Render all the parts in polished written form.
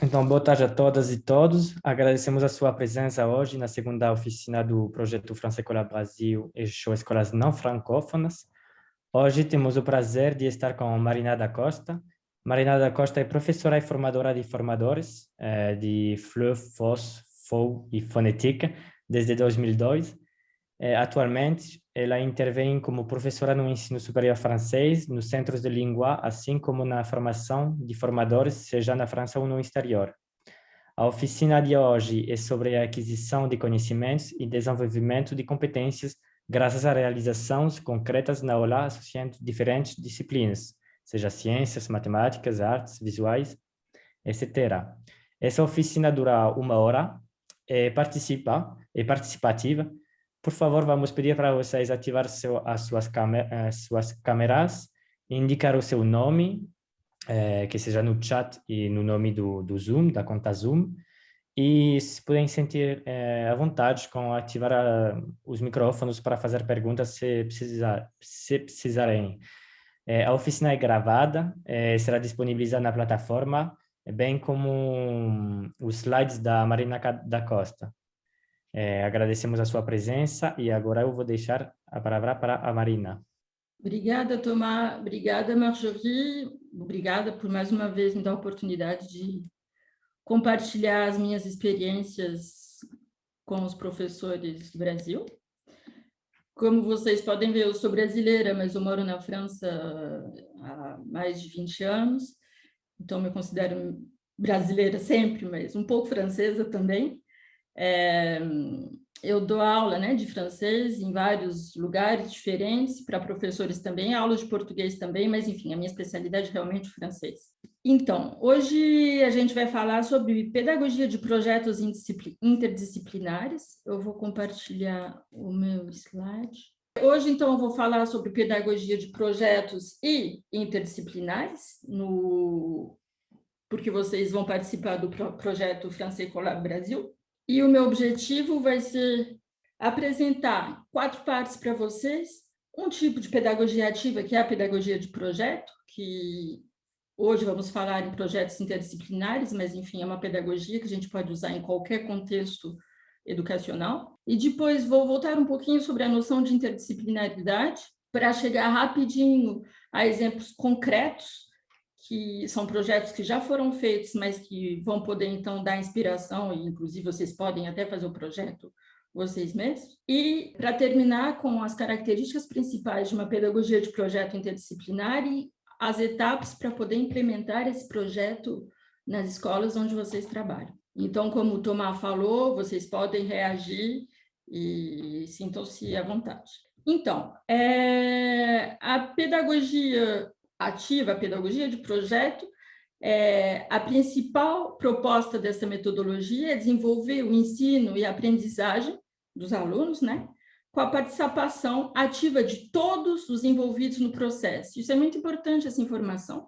Então, boa tarde a todas e todos. Agradecemos a sua presença hoje na segunda oficina do projeto França Escola Brasil e Show Escolas Não Francófonas. Hoje temos o prazer de estar com Marina da Costa. Marina da Costa é professora e formadora de formadores de FLE, FOS, FOU e Fonética desde 2002. Atualmente, ela intervém como professora no ensino superior francês, nos centros de língua, assim como na formação de formadores, seja na França ou no exterior. A oficina de hoje é sobre a aquisição de conhecimentos e desenvolvimento de competências graças a realizações concretas na aula associando diferentes disciplinas, seja ciências, matemáticas, artes, visuais, etc. Essa oficina dura 1 hora, é participativa. Por favor, vamos pedir para vocês ativar as suas câmeras, indicar o seu nome, que seja no chat e no nome do Zoom, da conta Zoom, e se puderem sentir à vontade com ativar os micrófonos para fazer perguntas se precisarem. A oficina é gravada, será disponibilizada na plataforma, bem como os slides da Marina da Costa. Agradecemos a sua presença e agora eu vou deixar a palavra para a Marina. Obrigada, Tomás. Obrigada, Marjorie. Obrigada por mais uma vez me dar a oportunidade de compartilhar as minhas experiências com os professores do Brasil. Como vocês podem ver, eu sou brasileira, mas eu moro na França há mais de 20 anos, então me considero brasileira sempre, mas um pouco francesa também. Eu dou aula, né, de francês em vários lugares diferentes, para professores também, aulas de português também, mas, enfim, a minha especialidade é realmente o francês. Então, hoje a gente vai falar sobre pedagogia de projetos interdisciplinares. Eu vou compartilhar o meu slide. Hoje, então, eu vou falar sobre pedagogia de projetos e interdisciplinares, porque vocês vão participar do projeto Français Collab Brasil. E o meu objetivo vai ser apresentar 4 partes para vocês, um tipo de pedagogia ativa, que é a pedagogia de projeto, que hoje vamos falar em projetos interdisciplinares, mas, enfim, é uma pedagogia que a gente pode usar em qualquer contexto educacional. E depois vou voltar um pouquinho sobre a noção de interdisciplinaridade, para chegar rapidinho a exemplos concretos, que são projetos que já foram feitos, mas que vão poder, então, dar inspiração, e, inclusive, vocês podem até fazer o projeto vocês mesmos. E, para terminar, com as características principais de uma pedagogia de projeto interdisciplinar e as etapas para poder implementar esse projeto nas escolas onde vocês trabalham. Então, como o Tomás falou, vocês podem reagir e sintam-se à vontade. Então, a pedagogia ativa, a pedagogia de projeto, a principal proposta dessa metodologia é desenvolver o ensino e a aprendizagem dos alunos, né, com a participação ativa de todos os envolvidos no processo. Isso é muito importante, essa informação,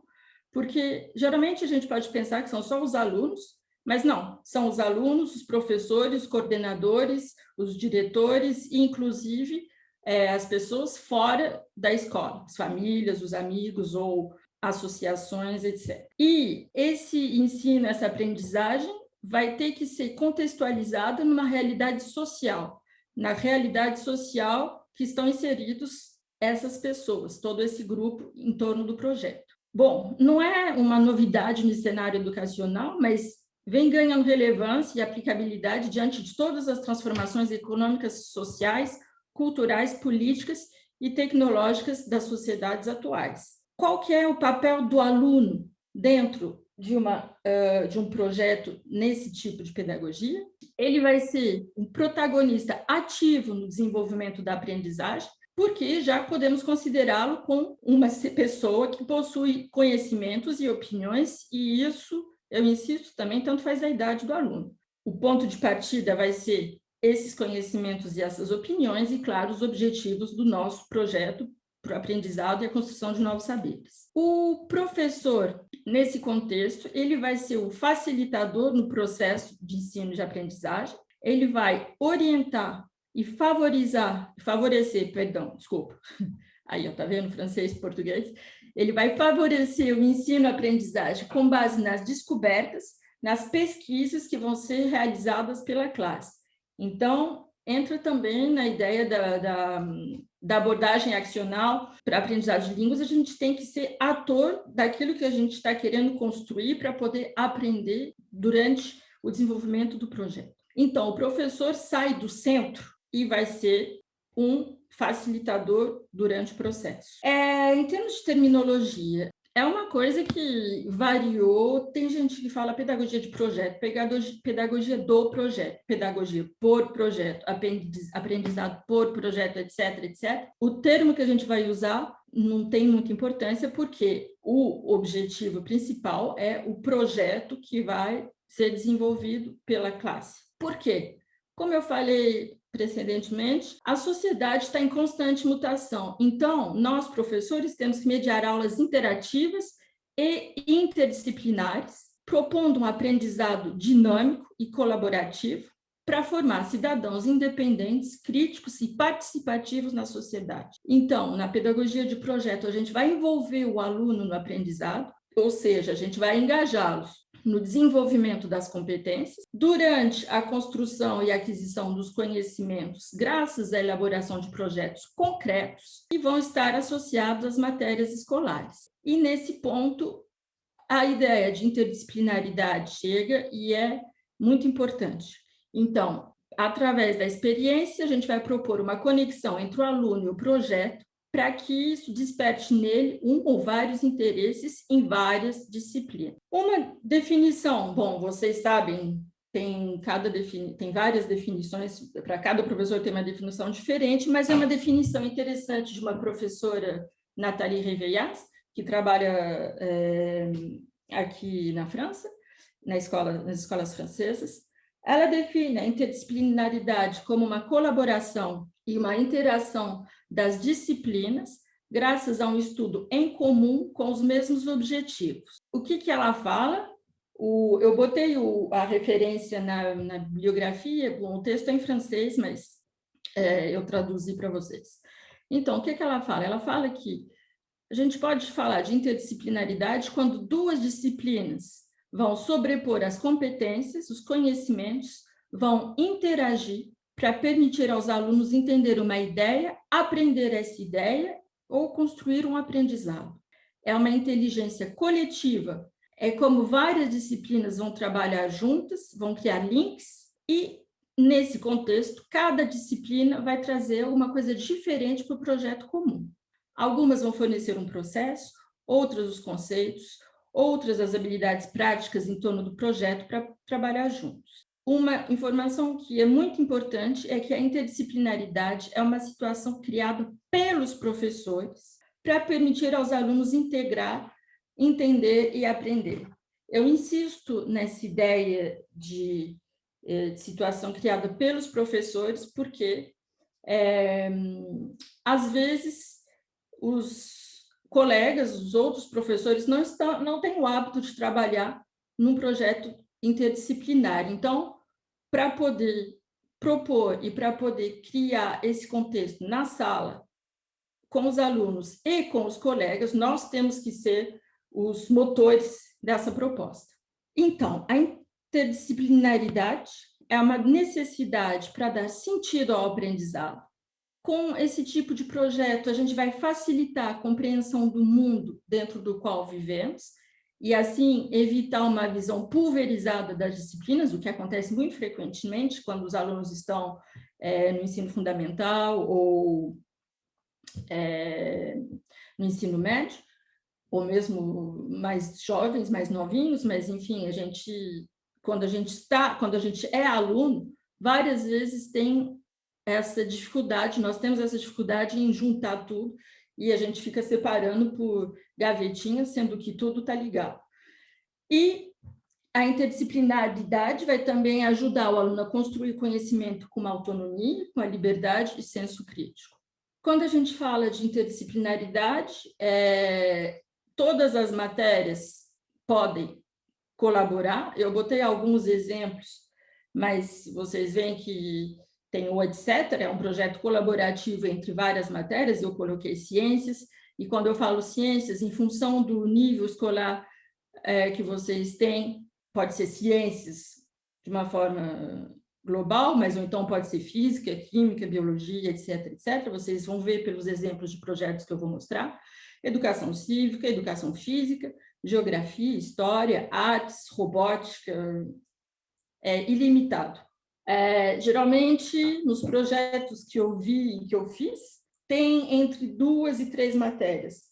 porque geralmente a gente pode pensar que são só os alunos, mas não, são os alunos, os professores, os coordenadores, os diretores e, inclusive, as pessoas fora da escola, as famílias, os amigos ou associações, etc. E esse ensino, essa aprendizagem, vai ter que ser contextualizada numa realidade social, na realidade social que estão inseridos essas pessoas, todo esse grupo em torno do projeto. Bom, não é uma novidade no cenário educacional, mas vem ganhando relevância e aplicabilidade diante de todas as transformações econômicas, sociais, culturais, políticas e tecnológicas das sociedades atuais. Qual que é o papel do aluno dentro de um projeto nesse tipo de pedagogia? Ele vai ser um protagonista ativo no desenvolvimento da aprendizagem, porque já podemos considerá-lo como uma pessoa que possui conhecimentos e opiniões, e isso, eu insisto, também tanto faz a idade do aluno. O ponto de partida vai ser esses conhecimentos e essas opiniões e, claro, os objetivos do nosso projeto para o aprendizado e a construção de novos saberes. O professor, nesse contexto, ele vai ser o facilitador no processo de ensino e de aprendizagem, ele vai orientar e favorecer, aí, tá vendo, francês e português, ele vai favorecer o ensino e aprendizagem com base nas descobertas, nas pesquisas que vão ser realizadas pela classe. Então, entra também na ideia da abordagem acional para aprendizagem de línguas. A gente tem que ser ator daquilo que a gente está querendo construir para poder aprender durante o desenvolvimento do projeto. Então, o professor sai do centro e vai ser um facilitador durante o processo. Em termos de terminologia, é uma coisa que variou. Tem gente que fala pedagogia de projeto, pedagogia do projeto, pedagogia por projeto, aprendizado por projeto, etc, etc. O termo que a gente vai usar não tem muita importância, porque o objetivo principal é o projeto que vai ser desenvolvido pela classe. Por quê? Como eu falei precedentemente, a sociedade está em constante mutação. Então, nós, professores, temos que mediar aulas interativas e interdisciplinares, propondo um aprendizado dinâmico e colaborativo para formar cidadãos independentes, críticos e participativos na sociedade. Então, na pedagogia de projeto, a gente vai envolver o aluno no aprendizado, ou seja, a gente vai engajá-los no desenvolvimento das competências, durante a construção e aquisição dos conhecimentos, graças à elaboração de projetos concretos, que vão estar associados às matérias escolares. E, nesse ponto, a ideia de interdisciplinaridade chega e é muito importante. Então, através da experiência, a gente vai propor uma conexão entre o aluno e o projeto, para que isso desperte nele um ou vários interesses em várias disciplinas. Uma definição, bom, vocês sabem, tem várias definições, para cada professor tem uma definição diferente, mas é uma definição interessante de uma professora, Nathalie Réveillaz, que trabalha aqui na França, nas escolas francesas. Ela define a interdisciplinaridade como uma colaboração e uma interação das disciplinas, graças a um estudo em comum com os mesmos objetivos. O que ela fala? Eu botei a referência na bibliografia, bom, o texto é em francês, mas eu traduzi para vocês. Então, o que ela fala? Ela fala que a gente pode falar de interdisciplinaridade quando duas disciplinas vão sobrepor as competências, os conhecimentos, vão interagir para permitir aos alunos entender uma ideia, aprender essa ideia ou construir um aprendizado. É uma inteligência coletiva, é como várias disciplinas vão trabalhar juntas, vão criar links e, nesse contexto, cada disciplina vai trazer alguma coisa diferente para o projeto comum. Algumas vão fornecer um processo, outras os conceitos, outras as habilidades práticas em torno do projeto para trabalhar juntos. Uma informação que é muito importante é que a interdisciplinaridade é uma situação criada pelos professores para permitir aos alunos integrar, entender e aprender. Eu insisto nessa ideia de situação criada pelos professores, porque, às vezes, os colegas, os outros professores, não têm o hábito de trabalhar num projeto interdisciplinar. Então, para poder propor e para poder criar esse contexto na sala, com os alunos e com os colegas, nós temos que ser os motores dessa proposta. Então, a interdisciplinaridade é uma necessidade para dar sentido ao aprendizado. Com esse tipo de projeto, a gente vai facilitar a compreensão do mundo dentro do qual vivemos e, assim, evitar uma visão pulverizada das disciplinas, o que acontece muito frequentemente quando os alunos estão no ensino fundamental ou no ensino médio, ou mesmo mais jovens, mais novinhos, mas, enfim, quando a gente é aluno, várias vezes tem essa dificuldade, nós temos essa dificuldade em juntar tudo e a gente fica separando por gavetinhas, sendo que tudo está ligado. E a interdisciplinaridade vai também ajudar o aluno a construir conhecimento com uma autonomia, com a liberdade e senso crítico. Quando a gente fala de interdisciplinaridade, todas as matérias podem colaborar. Eu botei alguns exemplos, mas vocês veem que tem o etc., é um projeto colaborativo entre várias matérias, eu coloquei ciências, e quando eu falo ciências, em função do nível escolar que vocês têm, pode ser ciências de uma forma global, mas ou então pode ser física, química, biologia, etc, etc. Vocês vão ver pelos exemplos de projetos que eu vou mostrar. Educação cívica, educação física, geografia, história, artes, robótica, ilimitado. Geralmente, nos projetos que eu vi e que eu fiz, tem entre 2 e 3 matérias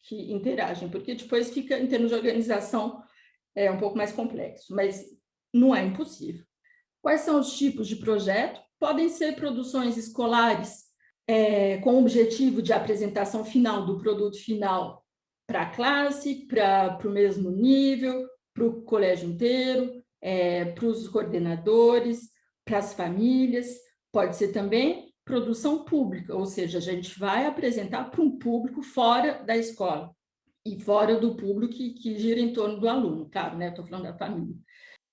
que interagem, porque depois fica, em termos de organização, um pouco mais complexo, mas não é impossível. Quais são os tipos de projeto? Podem ser produções escolares com o objetivo de apresentação final do produto final para a classe, para o mesmo nível, para o colégio inteiro, para os coordenadores, para as famílias. Pode ser também produção pública, ou seja, a gente vai apresentar para um público fora da escola e fora do público que gira em torno do aluno, claro, né? Estou falando da família.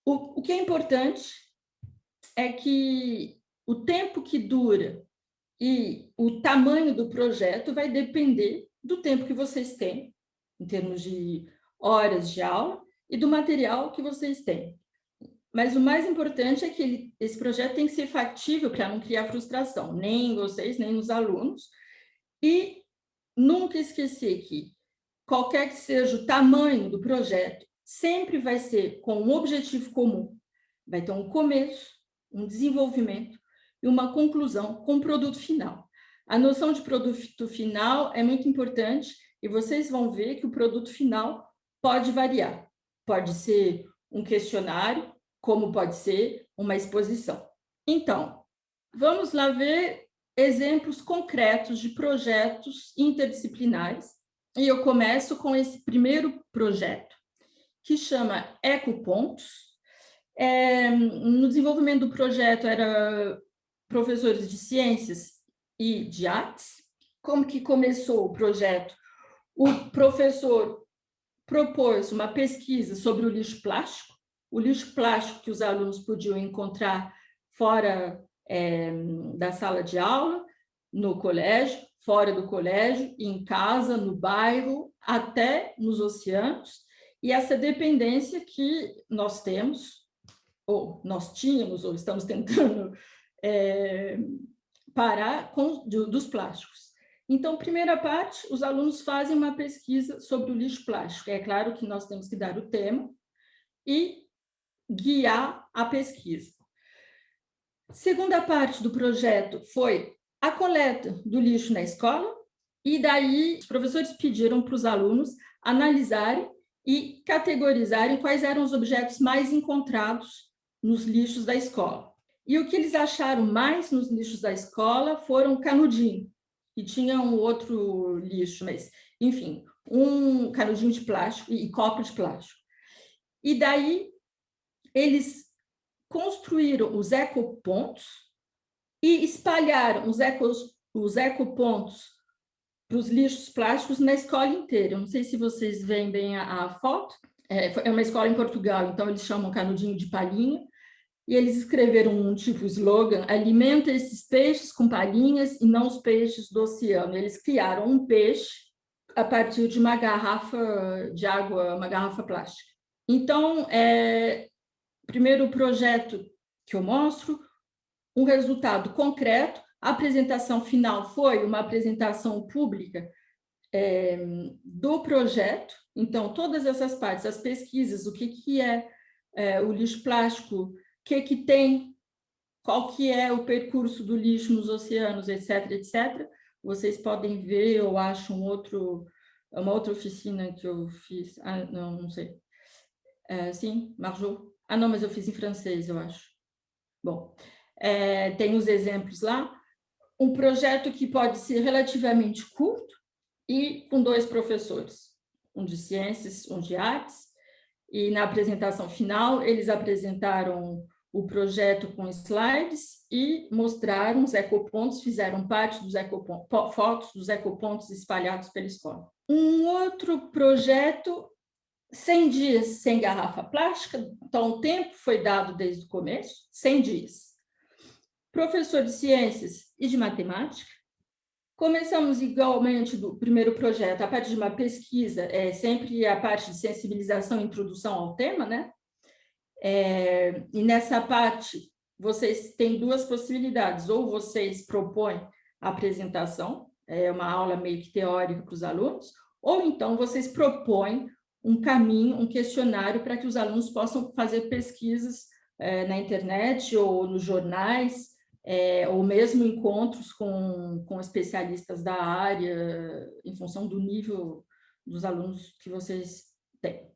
O que é importante é que o tempo que dura e o tamanho do projeto vai depender do tempo que vocês têm, em termos de horas de aula, e do material que vocês têm. Mas o mais importante é que esse projeto tem que ser factível para não criar frustração, nem em vocês, nem nos alunos. E nunca esquecer que, qualquer que seja o tamanho do projeto, sempre vai ser com um objetivo comum. Vai ter um começo, um desenvolvimento e uma conclusão com o produto final. A noção de produto final é muito importante e vocês vão ver que o produto final pode variar. Pode ser um questionário, como pode ser uma exposição. Então, vamos lá ver exemplos concretos de projetos interdisciplinares. E eu começo com esse primeiro projeto, que chama Ecopontos. No desenvolvimento do projeto, eram professores de ciências e de artes. Como que começou o projeto? O professor propôs uma pesquisa sobre o lixo plástico que os alunos podiam encontrar fora da sala de aula, no colégio, fora do colégio, em casa, no bairro, até nos oceanos, e essa dependência que nós temos, ou nós tínhamos, ou estamos tentando parar dos plásticos. Então, primeira parte, os alunos fazem uma pesquisa sobre o lixo plástico. É claro que nós temos que dar o tema e guiar a pesquisa. Segunda parte do projeto foi a coleta do lixo na escola, e daí os professores pediram para os alunos analisarem e categorizarem quais eram os objetos mais encontrados nos lixos da escola. E o que eles acharam mais nos lixos da escola foram canudinho, e tinha um outro lixo, mas, enfim, um canudinho de plástico e copo de plástico. E daí eles construíram os ecopontos e espalharam os ecopontos para os lixos plásticos na escola inteira. Eu não sei se vocês veem bem a foto. É uma escola em Portugal, então eles chamam canudinho de palhinha. E eles escreveram um tipo slogan: alimenta esses peixes com palhinhas e não os peixes do oceano. Eles criaram um peixe a partir de uma garrafa de água, uma garrafa plástica. Então, primeiro projeto que eu mostro, um resultado concreto. A apresentação final foi uma apresentação pública do projeto. Então, todas essas partes, as pesquisas, o que é o lixo plástico, o que tem, qual que é o percurso do lixo nos oceanos, etc, etc. Vocês podem ver, eu acho, uma outra oficina que eu fiz. Não sei. Sim, Marjot? Não, mas eu fiz em francês, eu acho. Bom, tem os exemplos lá. Um projeto que pode ser relativamente curto e com 2 professores, um de ciências, um de artes, e na apresentação final eles apresentaram o projeto com slides e mostraram os ecopontos, fizeram parte dos fotos dos ecopontos espalhados pela escola. Um outro projeto, 100 dias sem garrafa plástica, então o tempo foi dado desde o começo, 100 dias. Professor de ciências e de matemática. Começamos igualmente do primeiro projeto, a partir de uma pesquisa, sempre a parte de sensibilização e introdução ao tema, né? E nessa parte, vocês têm duas possibilidades. Ou vocês propõem a apresentação, é uma aula meio que teórica para os alunos, ou então vocês propõem um caminho, um questionário para que os alunos possam fazer pesquisas na internet ou nos jornais, ou mesmo encontros com especialistas da área, em função do nível dos alunos que vocês têm.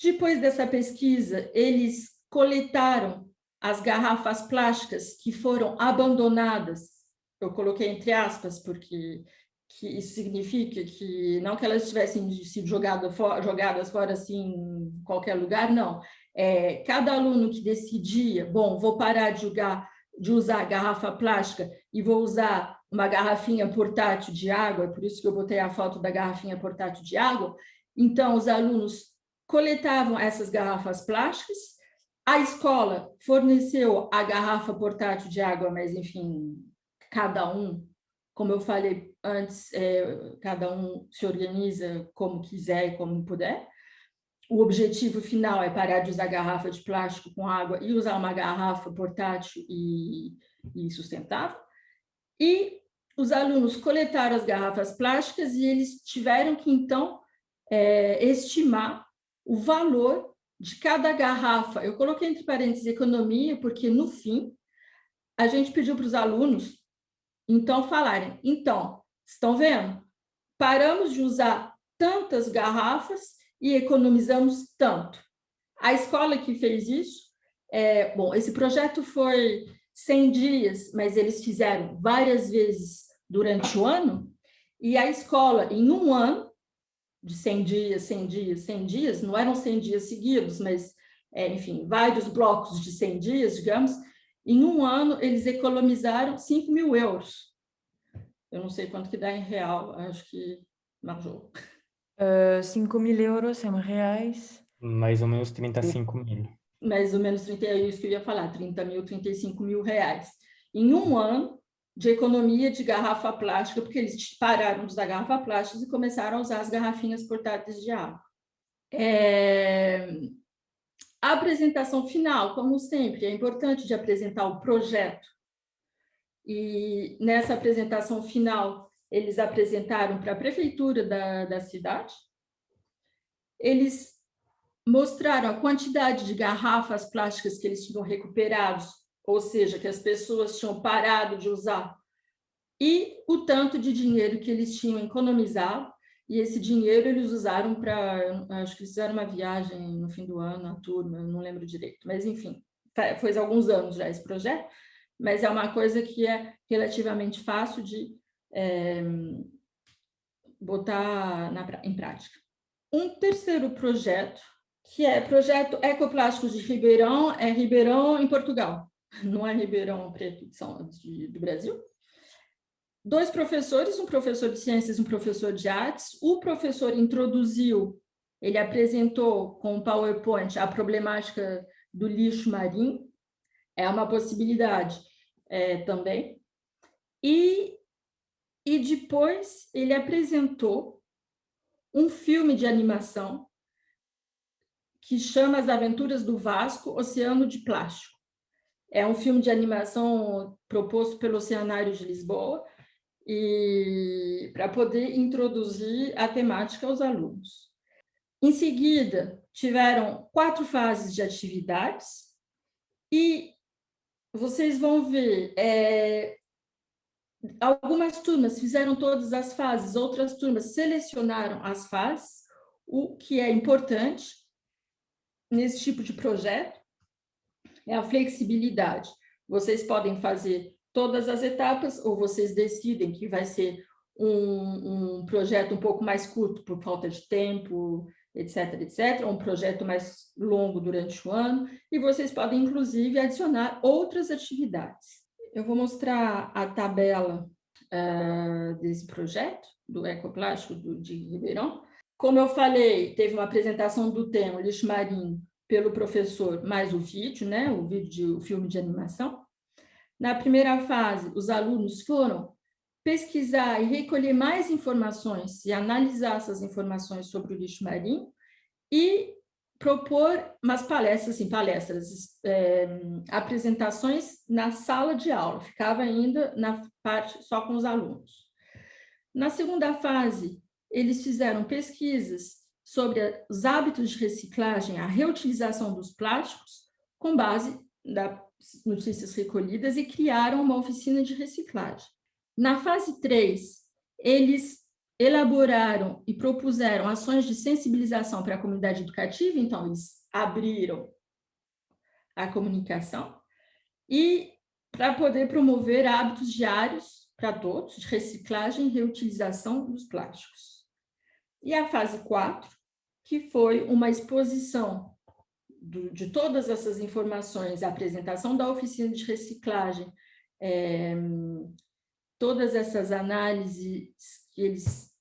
Depois dessa pesquisa, eles coletaram as garrafas plásticas que foram abandonadas. Eu coloquei entre aspas, porque isso significa que não que elas tivessem sido jogadas fora assim em qualquer lugar, não. Cada aluno que decidia, bom, vou parar de usar garrafa plástica e vou usar uma garrafinha portátil de água, por isso que eu botei a foto da garrafinha portátil de água. Então, os alunos coletavam essas garrafas plásticas, a escola forneceu a garrafa portátil de água, mas, enfim, cada um, como eu falei antes, cada um se organiza como quiser e como puder. O objetivo final é parar de usar garrafa de plástico com água e usar uma garrafa portátil e sustentável. E os alunos coletaram as garrafas plásticas e eles tiveram que, então, estimar o valor de cada garrafa. Eu coloquei entre parênteses economia, porque, no fim, a gente pediu para os alunos, então, falarem, então, estão vendo? Paramos de usar tantas garrafas e economizamos tanto. A escola que fez isso, bom, esse projeto foi 100 dias, mas eles fizeram várias vezes durante o ano, e a escola, em um ano, de 100 dias, 100 dias, 100 dias, não eram 100 dias seguidos, mas, enfim, vários blocos de 100 dias, digamos, em um ano eles economizaram 5 mil euros. Eu não sei quanto que dá em real, acho que marjou. 5.000 euros em reais. Mais ou menos 35 mil. Mais ou menos 30, é isso que eu ia falar, 30 mil, 35 mil reais. Em um ano de economia de garrafa plástica, porque eles pararam de usar garrafa plástica e começaram a usar as garrafinhas portáteis de água. A apresentação final, como sempre, é importante de apresentar o projeto. E nessa apresentação final, eles apresentaram para a prefeitura da cidade. Eles mostraram a quantidade de garrafas plásticas que eles tinham recuperados, ou seja, que as pessoas tinham parado de usar, e o tanto de dinheiro que eles tinham economizado, e esse dinheiro eles usaram para, acho que fizeram uma viagem no fim do ano, a turma, não lembro direito, mas enfim, faz alguns anos já esse projeto, mas é uma coisa que é relativamente fácil de botar em prática. Um terceiro projeto, que é o projeto Ecoplásticos de Ribeirão, é Ribeirão em Portugal, não é Ribeirão Preto do Brasil. 2 professores, um professor de ciências e um professor de artes. O professor introduziu, ele apresentou com o PowerPoint a problemática do lixo marinho, é uma possibilidade também. E depois ele apresentou um filme de animação que chama As Aventuras do Vasco, Oceano de Plástico. É um filme de animação proposto pelo Oceanário de Lisboa e para poder introduzir a temática aos alunos. Em seguida, tiveram 4 fases de atividades e vocês vão ver, algumas turmas fizeram todas as fases, outras turmas selecionaram as fases. O que é importante nesse tipo de projeto é a flexibilidade. Vocês podem fazer todas as etapas ou vocês decidem que vai ser um projeto um pouco mais curto por falta de tempo, etc, etc, um projeto mais longo durante o ano, e vocês podem, inclusive, adicionar outras atividades. Eu vou mostrar a tabela desse projeto, do Ecoplástico de Ribeirão. Como eu falei, teve uma apresentação do tema lixo marinho pelo professor, mais o vídeo, né? O filme de animação. Na primeira fase, os alunos foram pesquisar e recolher mais informações e analisar essas informações sobre o lixo marinho e propor umas palestras, apresentações na sala de aula, ficava ainda na parte só com os alunos. Na segunda fase, eles fizeram pesquisas sobre os hábitos de reciclagem, a reutilização dos plásticos, com base nas notícias recolhidas, e criaram uma oficina de reciclagem. Na fase 3, eles elaboraram e propuseram ações de sensibilização para a comunidade educativa, então eles abriram a comunicação, e para poder promover hábitos diários para todos, de reciclagem e reutilização dos plásticos. E a fase 4, que foi uma exposição de todas essas informações, a apresentação da oficina de reciclagem, todas essas análises que eles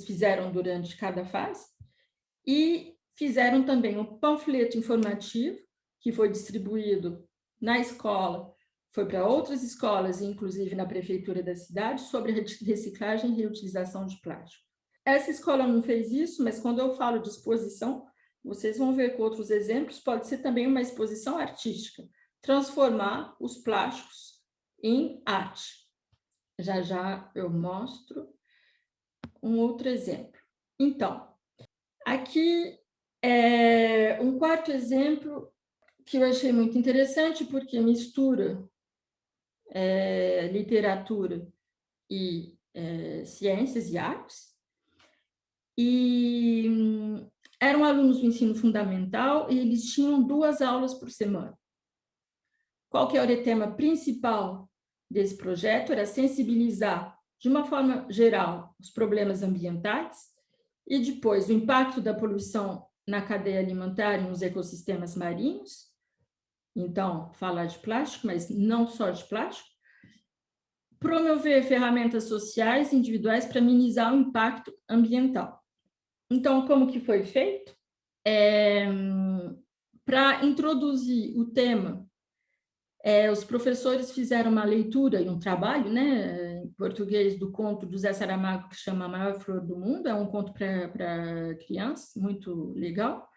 fizeram durante cada fase, e fizeram também um panfleto informativo que foi distribuído na escola, foi para outras escolas, inclusive na prefeitura da cidade, sobre reciclagem e reutilização de plástico. Essa escola não fez isso, mas quando eu falo de exposição, vocês vão ver com outros exemplos, pode ser também uma exposição artística, transformar os plásticos em arte. Já já eu mostro um outro exemplo. Então, aqui é um quarto exemplo que eu achei muito interessante, porque mistura literatura e ciências e artes. E eram alunos do ensino fundamental e eles tinham 2 aulas por semana. Qual que era o tema principal desse projeto? Era sensibilizar, de uma forma geral, os problemas ambientais e depois o impacto da poluição na cadeia alimentar e nos ecossistemas marinhos. Então, falar de plástico, mas não só de plástico. Promover ferramentas sociais individuais para minimizar o impacto ambiental. Então, como que foi feito? Para introduzir o tema, os professores fizeram uma leitura e um trabalho, né, em português, do conto do Zé Saramago, que chama A Maior Flor do Mundo, é um conto para crianças, muito legal.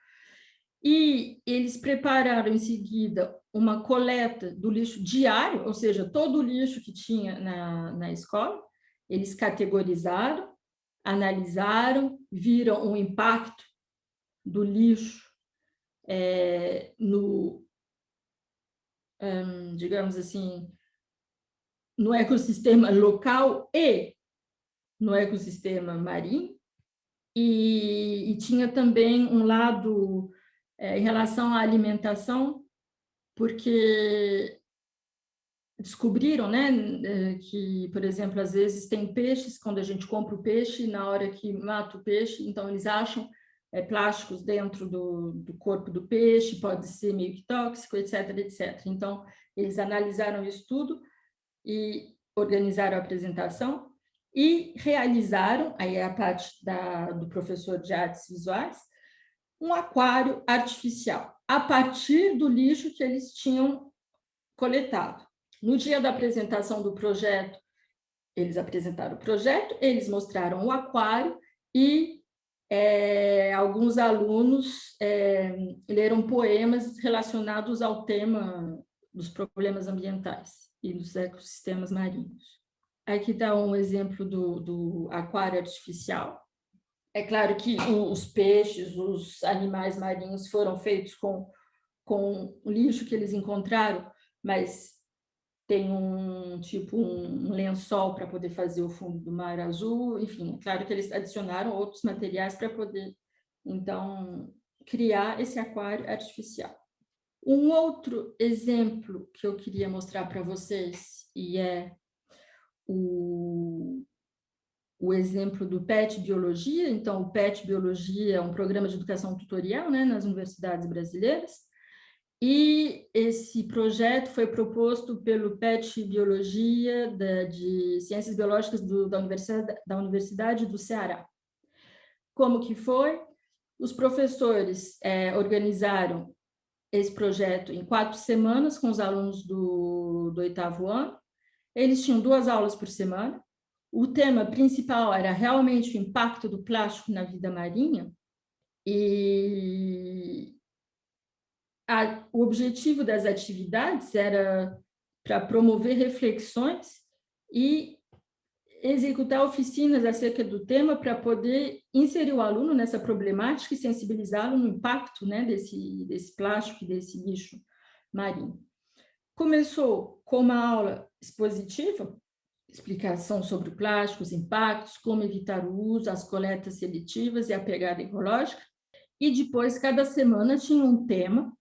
E eles prepararam em seguida uma coleta do lixo diário, ou seja, todo o lixo que tinha na escola, eles categorizaram, analisaram, viram o impacto do lixo digamos assim, no ecossistema local e no ecossistema marinho, e tinha também um lado em relação à alimentação, porque descobriram, né, que, por exemplo, às vezes tem peixes, quando a gente compra o peixe, na hora que mata o peixe, então eles acham plásticos dentro do corpo do peixe, pode ser meio que tóxico, etc, etc. Então, eles analisaram isso tudo e organizaram a apresentação e realizaram, aí é a parte do professor de artes visuais, um aquário artificial, a partir do lixo que eles tinham coletado. No dia da apresentação do projeto, eles apresentaram o projeto, eles mostraram o aquário e alguns alunos leram poemas relacionados ao tema dos problemas ambientais e dos ecossistemas marinhos. Aqui está um exemplo do aquário artificial. É claro que os peixes, os animais marinhos foram feitos com o lixo que eles encontraram, mas tem um lençol para poder fazer o fundo do mar azul, enfim, é claro que eles adicionaram outros materiais para poder, então, criar esse aquário artificial. Um outro exemplo que eu queria mostrar para vocês, e é o exemplo do PET Biologia. Então, o PET Biologia é um programa de educação tutorial, né, nas universidades brasileiras, e esse projeto foi proposto pelo PET Biologia de Ciências Biológicas da Universidade do Ceará. Como que foi? Os professores organizaram esse projeto em 4 semanas com os alunos do 8º ano. Eles tinham 2 aulas por semana. O tema principal era realmente o impacto do plástico na vida marinha. E o objetivo das atividades era para promover reflexões e executar oficinas acerca do tema para poder inserir o aluno nessa problemática e sensibilizá-lo no impacto, né, desse plástico e desse lixo marinho. Começou com uma aula expositiva, explicação sobre o plástico, os impactos, como evitar o uso, as coletas seletivas e a pegada ecológica. E depois, cada semana, tinha um tema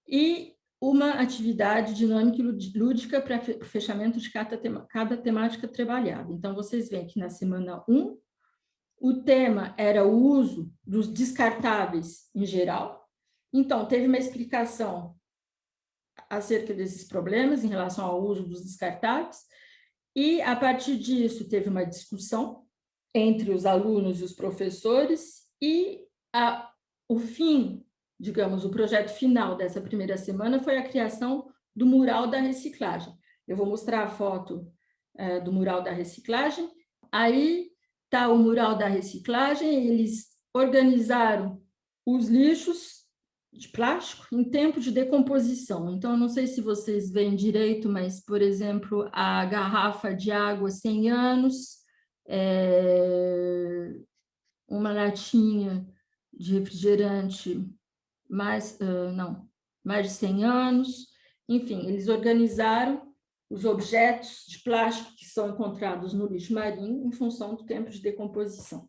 e uma atividade dinâmica e lúdica para o fechamento de cada temática trabalhada. Então, vocês veem que na semana 1, o tema era o uso dos descartáveis em geral. Então, teve uma explicação acerca desses problemas em relação ao uso dos descartáveis, e, a partir disso, teve uma discussão entre os alunos e os professores, e o fim, digamos, o projeto final dessa primeira semana foi a criação do mural da reciclagem. Eu vou mostrar a foto do mural da reciclagem. Aí está o mural da reciclagem, eles organizaram os lixos de plástico em tempo de decomposição. Então, eu não sei se vocês veem direito, mas, por exemplo, a garrafa de água 100 anos, uma latinha de refrigerante mais de 100 anos. Enfim, eles organizaram os objetos de plástico que são encontrados no lixo marinho em função do tempo de decomposição.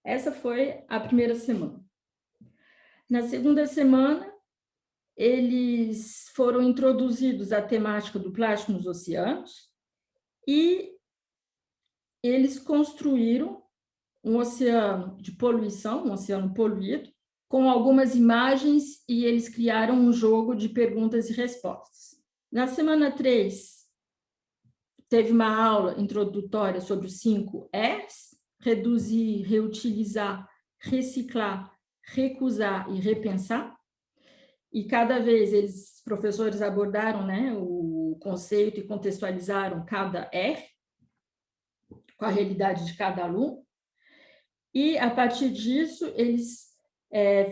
Essa foi a primeira semana. Na segunda semana, eles foram introduzidos à temática do plástico nos oceanos e eles construíram um oceano de poluição, um oceano poluído, com algumas imagens, e eles criaram um jogo de perguntas e respostas. Na semana 3, teve uma aula introdutória sobre os 5 R's: reduzir, reutilizar, reciclar, recusar e repensar. E cada vez os professores abordaram, né, o conceito e contextualizaram cada R com a realidade de cada aluno. E, a partir disso, eles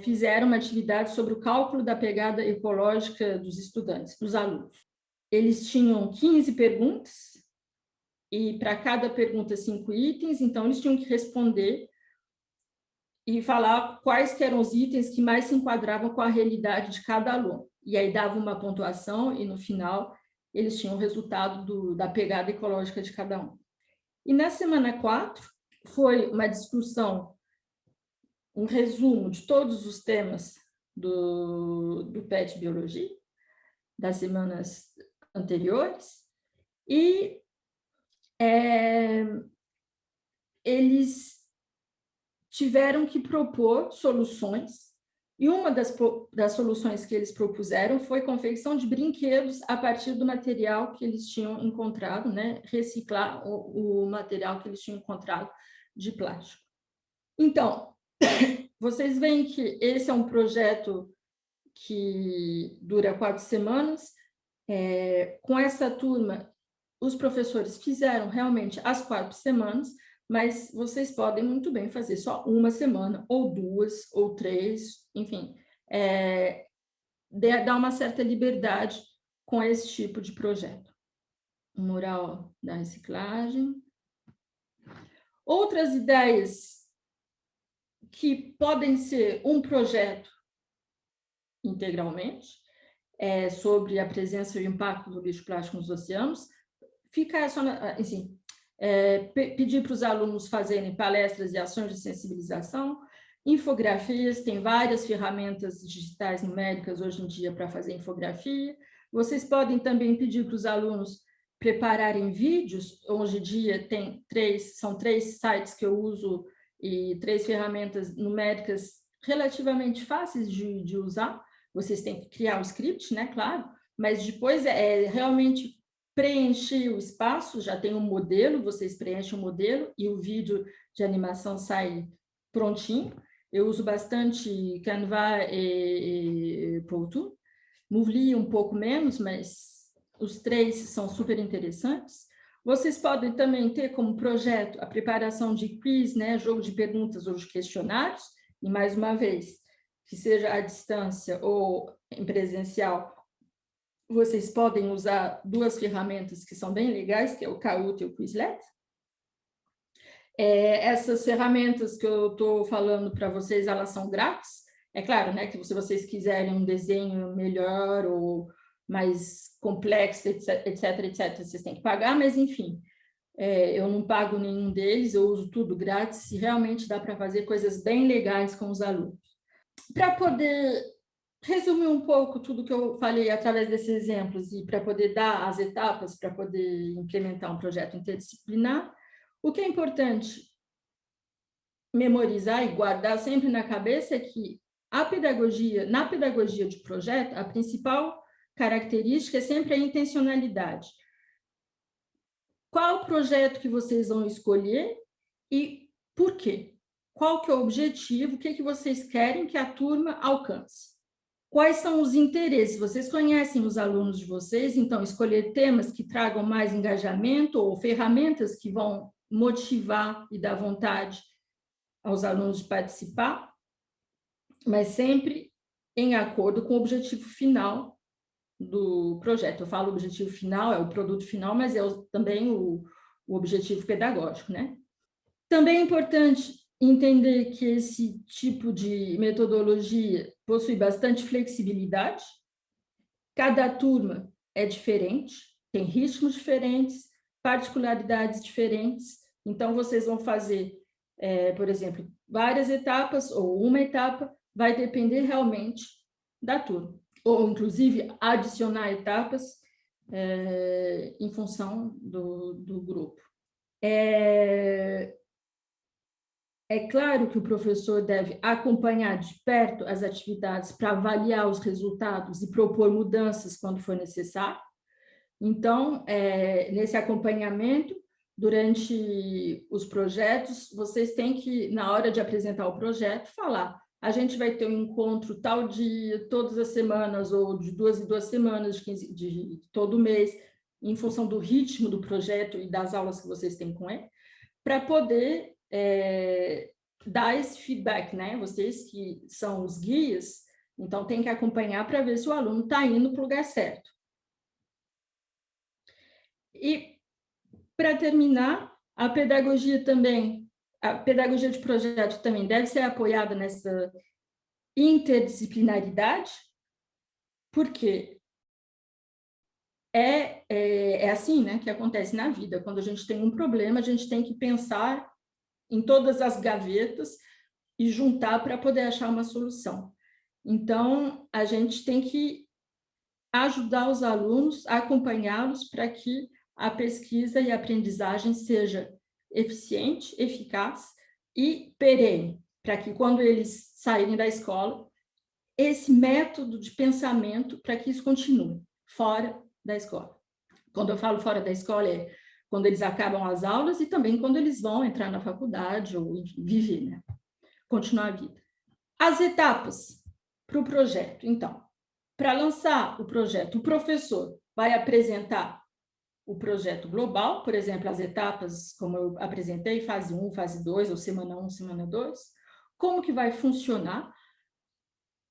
fizeram uma atividade sobre o cálculo da pegada ecológica dos estudantes, dos alunos. Eles tinham 15 perguntas, e para cada pergunta 5 itens, então eles tinham que responder e falar quais que eram os itens que mais se enquadravam com a realidade de cada aluno. E aí dava uma pontuação, e no final eles tinham o resultado da pegada ecológica de cada um. E na semana 4, foi uma discussão, um resumo de todos os temas do PET Biologia, das semanas anteriores, e eles tiveram que propor soluções, e uma das soluções que eles propuseram foi confecção de brinquedos a partir do material que eles tinham encontrado, né? Reciclar o material que eles tinham encontrado de plástico. Então, vocês veem que esse é um projeto que dura 4 semanas. Com essa turma, os professores fizeram realmente as 4 semanas, mas vocês podem muito bem fazer só uma semana, ou 2, ou 3, enfim, dar uma certa liberdade com esse tipo de projeto. O mural da reciclagem. Outras ideias que podem ser um projeto integralmente, sobre a presença e o impacto do lixo plástico nos oceanos, fica só, assim, pedir para os alunos fazerem palestras e ações de sensibilização, infografias, tem várias ferramentas digitais numéricas hoje em dia para fazer infografia. Vocês podem também pedir para os alunos prepararem vídeos. Hoje em dia são 3 sites que eu uso e 3 ferramentas numéricas relativamente fáceis de usar. Vocês têm que criar um script, né, claro, mas depois realmente preencher o espaço. Já tem um modelo, vocês preenchem o modelo e o vídeo de animação sai prontinho. Eu uso bastante Canva e Powtoon. Movely um pouco menos, mas os 3 são super interessantes. Vocês podem também ter como projeto a preparação de quiz, né, jogo de perguntas ou de questionários, E, mais uma vez, que seja à distância ou em presencial, vocês podem usar duas ferramentas que são bem legais, que é o Kahoot e o Quizlet. Essas ferramentas que eu estou falando para vocês, elas são grátis. É claro, né, que se vocês quiserem um desenho melhor ou mais complexo, etc., vocês têm que pagar, mas, enfim, eu não pago nenhum deles, eu uso tudo grátis e realmente dá para fazer coisas bem legais com os alunos. Para poder resumir um pouco tudo que eu falei através desses exemplos e para poder dar as etapas para poder implementar um projeto interdisciplinar, o que é importante memorizar e guardar sempre na cabeça é que na pedagogia de projeto, a principal característica é sempre a intencionalidade. Qual projeto que vocês vão escolher e por quê? Qual que é o objetivo? O que vocês querem que a turma alcance? Quais são os interesses? Vocês conhecem os alunos de vocês, então escolher temas que tragam mais engajamento ou ferramentas que vão motivar e dar vontade aos alunos de participar, mas sempre em acordo com o objetivo final do projeto. Eu falo objetivo final, é o produto final, mas é também o objetivo pedagógico, né? Também é importante entender que esse tipo de metodologia possui bastante flexibilidade. Cada turma é diferente, tem ritmos diferentes, particularidades diferentes. Então, vocês vão fazer, por exemplo, várias etapas ou uma etapa, vai depender realmente da turma. Ou, inclusive, adicionar etapas em função do grupo. É claro que o professor deve acompanhar de perto as atividades para avaliar os resultados e propor mudanças quando for necessário. Então, nesse acompanhamento, durante os projetos, vocês têm que, na hora de apresentar o projeto, falar: a gente vai ter um encontro tal dia, todas as semanas, ou de 2 em 2 semanas, de todo mês, em função do ritmo do projeto e das aulas que vocês têm com ele, para poder dar esse feedback, né? Vocês que são os guias, então tem que acompanhar para ver se o aluno está indo para o lugar certo. E, para terminar, a pedagogia de projeto também deve ser apoiada nessa interdisciplinaridade, porque é assim, né, que acontece na vida. Quando a gente tem um problema, a gente tem que pensar em todas as gavetas e juntar para poder achar uma solução. Então, a gente tem que ajudar os alunos, acompanhá-los para que a pesquisa e a aprendizagem seja eficiente, eficaz e perene, para que quando eles saírem da escola, esse método de pensamento, para que isso continue fora da escola. Quando eu falo fora da escola, é quando eles acabam as aulas e também quando eles vão entrar na faculdade ou viver, né? Continuar a vida. As etapas para o projeto. Então, para lançar o projeto, o professor vai apresentar o projeto global, por exemplo, as etapas, como eu apresentei, fase 1, fase 2, ou semana 1, semana 2, como que vai funcionar,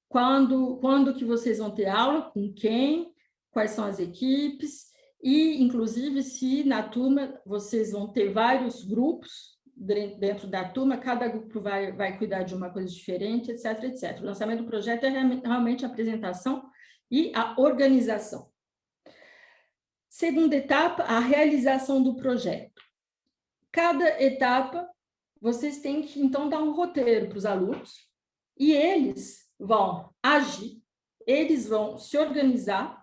quando que vocês vão ter aula, com quem, quais são as equipes, e, inclusive, se na turma vocês vão ter vários grupos dentro da turma, cada grupo vai cuidar de uma coisa diferente, etc., etc. O lançamento do projeto é realmente a apresentação e a organização. Segunda etapa, a realização do projeto. Cada etapa, vocês têm que, então, dar um roteiro para os alunos e eles vão agir, eles vão se organizar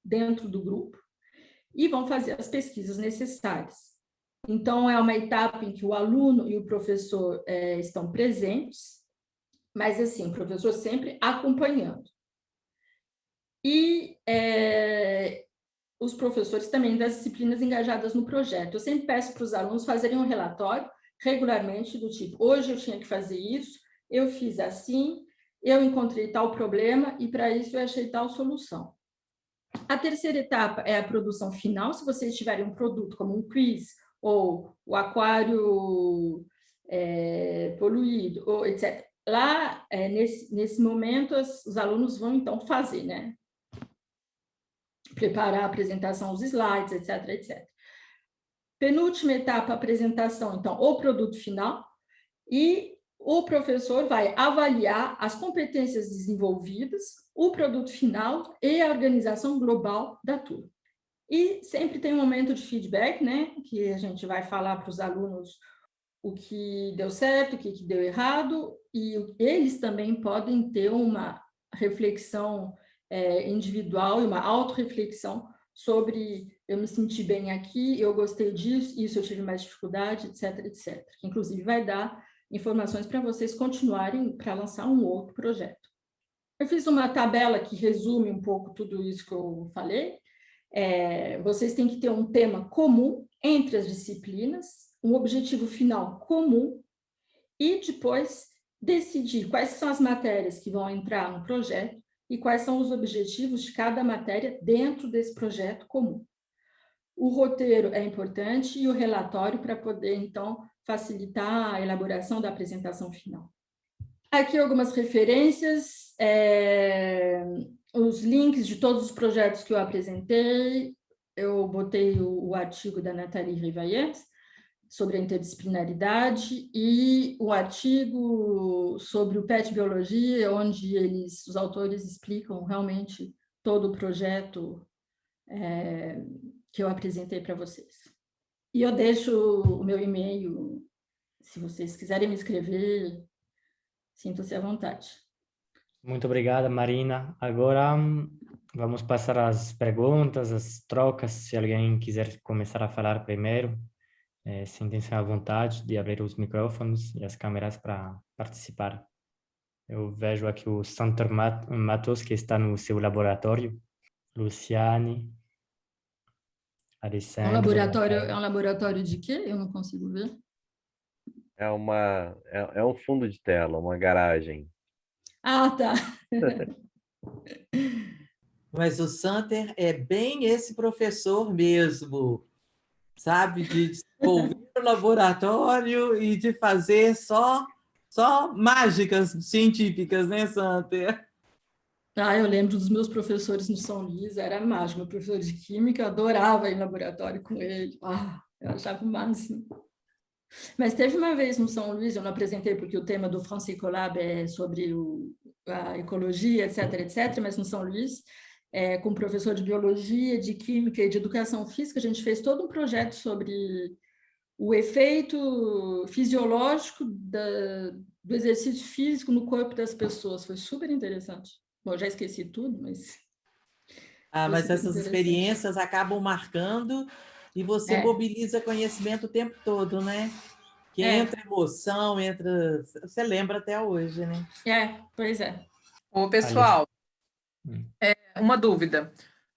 dentro do grupo e vão fazer as pesquisas necessárias. Então, é uma etapa em que o aluno e o professor estão presentes, mas, assim, o professor sempre acompanhando. E os professores também das disciplinas engajadas no projeto. Eu sempre peço para os alunos fazerem um relatório regularmente do tipo: hoje eu tinha que fazer isso, eu fiz assim, eu encontrei tal problema e para isso eu achei tal solução. A terceira etapa é a produção final. Se vocês tiverem um produto como um quiz ou o aquário poluído, ou etc. Lá, nesse momento, os alunos vão, então, fazer, né? Preparar a apresentação, os slides, etc, etc. Penúltima etapa, apresentação, então, o produto final, e o professor vai avaliar as competências desenvolvidas, o produto final e a organização global da turma. E sempre tem um momento de feedback, né, que a gente vai falar para os alunos o que deu certo, o que deu errado, e eles também podem ter uma reflexão individual e uma autorreflexão sobre eu me senti bem aqui, eu gostei disso, isso eu tive mais dificuldade, etc, etc. Que, inclusive, vai dar informações para vocês continuarem para lançar um outro projeto. Eu fiz uma tabela que resume um pouco tudo isso que eu falei. Vocês têm que ter um tema comum entre as disciplinas, um objetivo final comum, e depois decidir quais são as matérias que vão entrar no projeto e quais são os objetivos de cada matéria dentro desse projeto comum. O roteiro é importante e o relatório para poder, então, facilitar a elaboração da apresentação final. Aqui algumas referências, os links de todos os projetos que eu apresentei. Eu botei o artigo da Nathalie Rivaillette sobre a interdisciplinaridade e o artigo sobre o PET Biologia, onde os autores explicam realmente todo o projeto que eu apresentei para vocês. E eu deixo o meu e-mail, se vocês quiserem me escrever, sintam-se à vontade. Muito obrigada, Marina. Agora vamos passar às perguntas, às trocas. Se alguém quiser começar a falar primeiro, sintam-se à vontade de abrir os microfones e as câmeras para participar. Eu vejo aqui o Santor Matos, que está no seu laboratório. Luciane, Alessandro. É um laboratório de quê? Eu não consigo ver. É um fundo de tela, uma garagem. Ah, tá. Mas o Santer é bem esse professor mesmo, sabe? De desenvolver o laboratório e de fazer só mágicas científicas, né, Santer? Eu lembro dos meus professores no São Luís, era mágico. Meu professor de química, eu adorava ir no laboratório com ele. Eu achava o máximo. Mas teve uma vez no São Luís, eu não apresentei porque o tema do France Ecolab é sobre a ecologia, etc, etc, mas no São Luís, com o professor de biologia, de química e de educação física, a gente fez todo um projeto sobre o efeito fisiológico do exercício físico no corpo das pessoas. Foi super interessante. Bom, eu já esqueci tudo, mas... Mas essas experiências acabam marcando e você mobiliza conhecimento o tempo todo, né? Que entra emoção, você lembra até hoje, né? Pois é. Ô, pessoal, uma dúvida.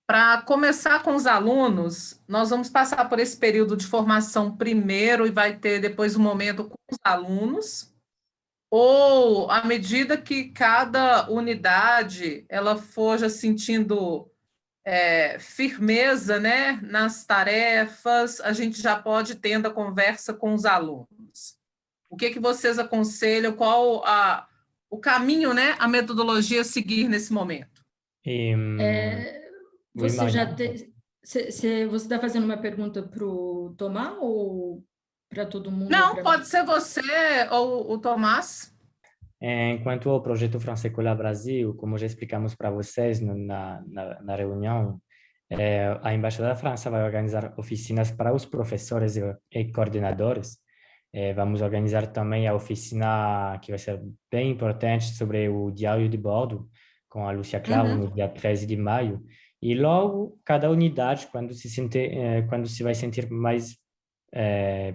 Para começar com os alunos, nós vamos passar por esse período de formação primeiro e vai ter depois um momento com os alunos, ou à medida que cada unidade ela for já sentindo firmeza, né, nas tarefas, a gente já pode tendo a conversa com os alunos. O que vocês aconselham? Qual o caminho, né, a metodologia a seguir nesse momento? Você está fazendo uma pergunta para o Tomás ou para todo mundo? Não, pode ser você ou o Tomás. Enquanto o projeto France Ecolab Brasil, como já explicamos para vocês na reunião, a Embaixada da França vai organizar oficinas para os professores e coordenadores. Vamos organizar também a oficina que vai ser bem importante sobre o diário de bordo, com a Lúcia Claro, no dia 13 de maio. E logo, cada unidade, quando se vai sentir mais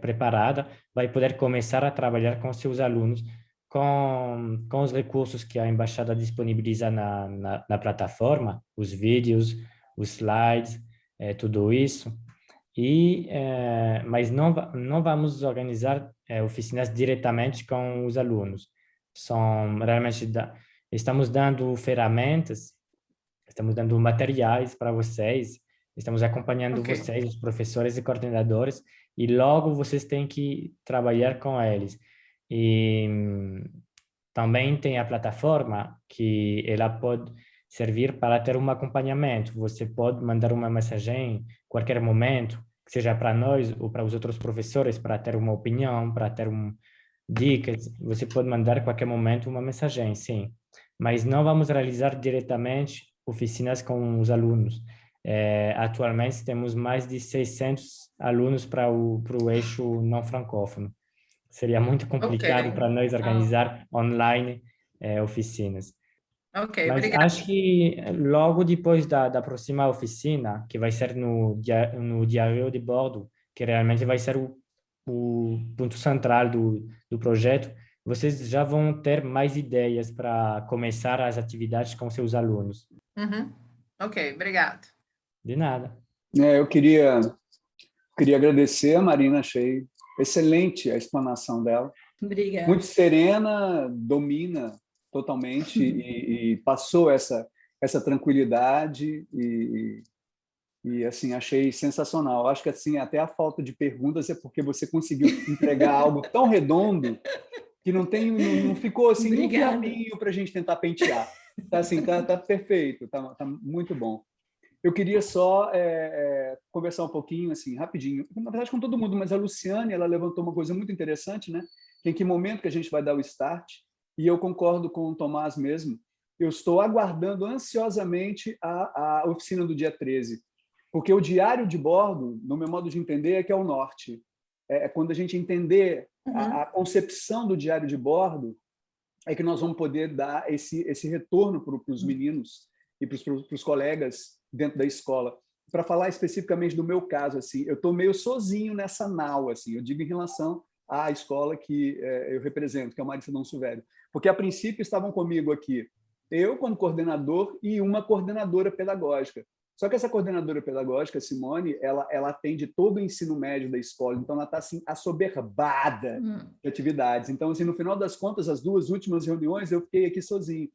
preparada, vai poder começar a trabalhar com seus alunos, com os recursos que a Embaixada disponibiliza na plataforma, os vídeos, os slides, tudo isso. Mas não vamos organizar oficinas diretamente com os alunos. Realmente estamos dando ferramentas, estamos dando materiais para vocês, estamos acompanhando vocês, os professores e coordenadores, e logo vocês têm que trabalhar com eles. E também tem a plataforma que ela pode servir para ter um acompanhamento. Você pode mandar uma mensagem em qualquer momento, que seja para nós ou para os outros professores, para ter uma opinião, para ter dicas. Você pode mandar a qualquer momento uma mensagem, sim. Mas não vamos realizar diretamente oficinas com os alunos. Atualmente temos mais de 600 alunos para o eixo não francófono. Seria muito complicado Ok. para nós organizar online oficinas. Ok, Mas obrigada. acho que logo depois da próxima oficina, que vai ser no diário de bordo, que realmente vai ser o ponto central do projeto, vocês já vão ter mais ideias para começar as atividades com seus alunos. Uhum. Ok, obrigado. De nada. Eu queria agradecer a Marina, achei excelente a explanação dela. Obrigada. Muito serena, domina totalmente e passou essa tranquilidade e assim, achei sensacional. Acho que assim, até a falta de perguntas é porque você conseguiu entregar algo tão redondo que não ficou assim nenhum fiapinho para a gente tentar pentear. Tá assim, tá perfeito, tá muito bom. Eu queria só conversar um pouquinho, assim, rapidinho, na verdade com todo mundo, mas a Luciane, ela levantou uma coisa muito interessante, né? Em que momento que a gente vai dar o start, e eu concordo com o Tomás mesmo, eu estou aguardando ansiosamente a oficina do dia 13, porque o diário de bordo, no meu modo de entender, é que é o norte. Quando a gente entender a concepção do diário de bordo, é que nós vamos poder dar esse retorno para os meninos e para os colegas dentro da escola. Para falar especificamente do meu caso, assim, eu estou meio sozinho nessa nau, assim, eu digo em relação à escola que eu represento, que é o Marista Dom Silvério, porque a princípio estavam comigo aqui eu como coordenador e uma coordenadora pedagógica. Só que essa coordenadora pedagógica, Simone, ela atende todo o ensino médio da escola, então ela está assim assoberbada de atividades. Então, assim, no final das contas, as 2 últimas reuniões eu fiquei aqui sozinho.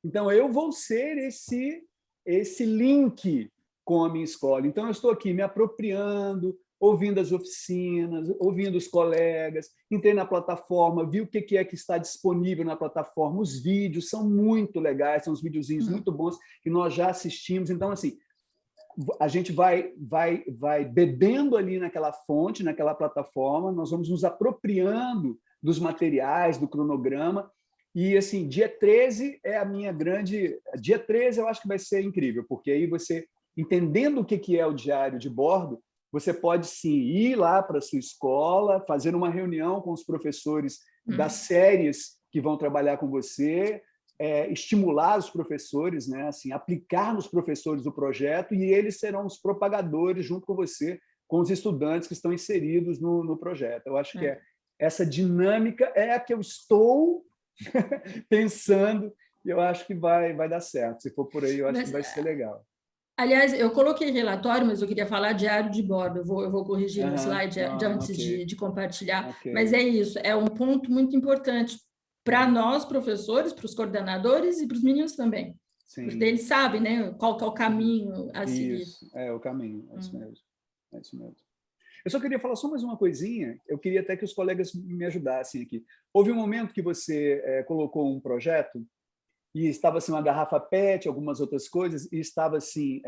Então, eu vou ser esse link com a minha escola. Então, eu estou aqui me apropriando, ouvindo as oficinas, ouvindo os colegas, entrei na plataforma, vi o que é que está disponível na plataforma, os vídeos são muito legais, são uns videozinhos muito bons que nós já assistimos. Então, assim, a gente vai bebendo ali naquela fonte, naquela plataforma, nós vamos nos apropriando dos materiais, do cronograma. E, assim, dia 13 é a minha grande... Dia 13 eu acho que vai ser incrível, porque aí você, entendendo o que é o diário de bordo, você pode, sim, ir lá para a sua escola, fazer uma reunião com os professores das séries que vão trabalhar com você, estimular os professores, né? Assim, aplicar nos professores o projeto e eles serão os propagadores, junto com você, com os estudantes que estão inseridos no projeto. Eu acho que essa dinâmica é a que eu estou pensando e eu acho que vai dar certo. Se for por aí, eu acho que vai ser legal. Aliás, eu coloquei relatório, mas eu queria falar diário de bordo. Eu vou corrigir no slide antes de compartilhar. Okay. Mas é isso, é um ponto muito importante para nós, professores, para os coordenadores e para os meninos também. Sim. Porque eles sabem, né, qual que é o caminho a seguir. Isso, é o caminho, é isso mesmo. É isso mesmo. Eu só queria falar só mais uma coisinha, eu queria até que os colegas me ajudassem aqui. Houve um momento que você colocou um projeto e estava assim uma garrafa PET, algumas outras coisas, e estava assim,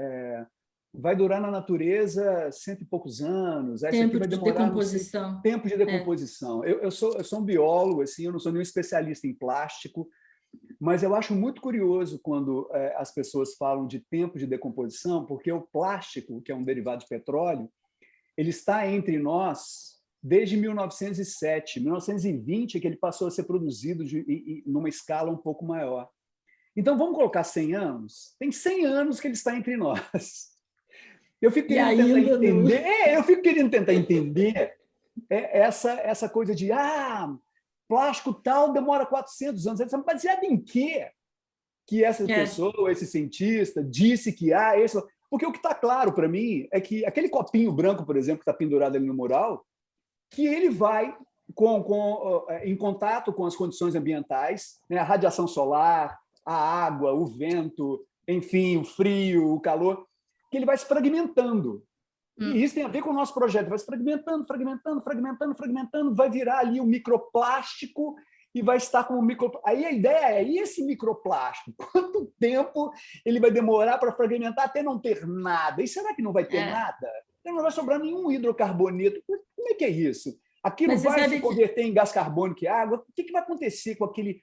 vai durar na natureza 100 e poucos anos. Tempo de decomposição. Tempo de decomposição. Eu sou um biólogo, assim, eu não sou nenhum especialista em plástico, mas eu acho muito curioso quando as pessoas falam de tempo de decomposição, porque o plástico, que é um derivado de petróleo, ele está entre nós desde 1907. 1920 é que ele passou a ser produzido numa escala um pouco maior. Então, vamos colocar 100 anos? Tem 100 anos que ele está entre nós. Eu fico querendo tentar entender essa coisa de plástico tal demora 400 anos. Você baseado em quê? Que essa pessoa, esse cientista, disse que esse... Porque o que está claro para mim é que aquele copinho branco, por exemplo, que está pendurado ali no mural, que ele vai em contato com as condições ambientais, né? A radiação solar, a água, o vento, enfim, o frio, o calor, que ele vai se fragmentando. E isso tem a ver com o nosso projeto. Vai se fragmentando, fragmentando, fragmentando, fragmentando, vai virar ali um microplástico e vai estar como micro... Aí a ideia é, e esse microplástico? Quanto tempo ele vai demorar para fragmentar até não ter nada? E será que não vai ter nada? Não vai sobrar nenhum hidrocarboneto. Como é que é isso? Aquilo Mas você vai sabe se converter em gás carbônico e água? O que vai acontecer com aquele...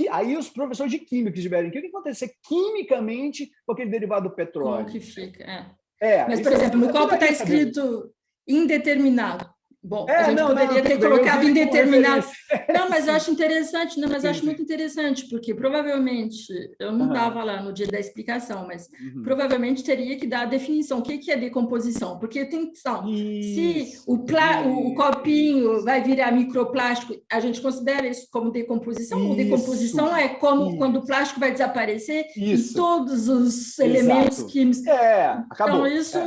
Aí os professores de química que estiverem aqui, o que vai acontecer quimicamente com aquele derivado do petróleo? Como que fica? É, Mas, por exemplo, no copo está escrito indeterminado. Bom, a gente poderia ter colocado indeterminado. Não, mas eu acho interessante, não, mas eu acho muito interessante, porque provavelmente, eu não estava lá no dia da explicação, mas provavelmente teria que dar a definição. O que é decomposição? Porque tem se o copinho vai virar microplástico, a gente considera isso como decomposição? Ou decomposição é como quando o plástico vai desaparecer e todos os elementos químicos. Acabou. Então, isso.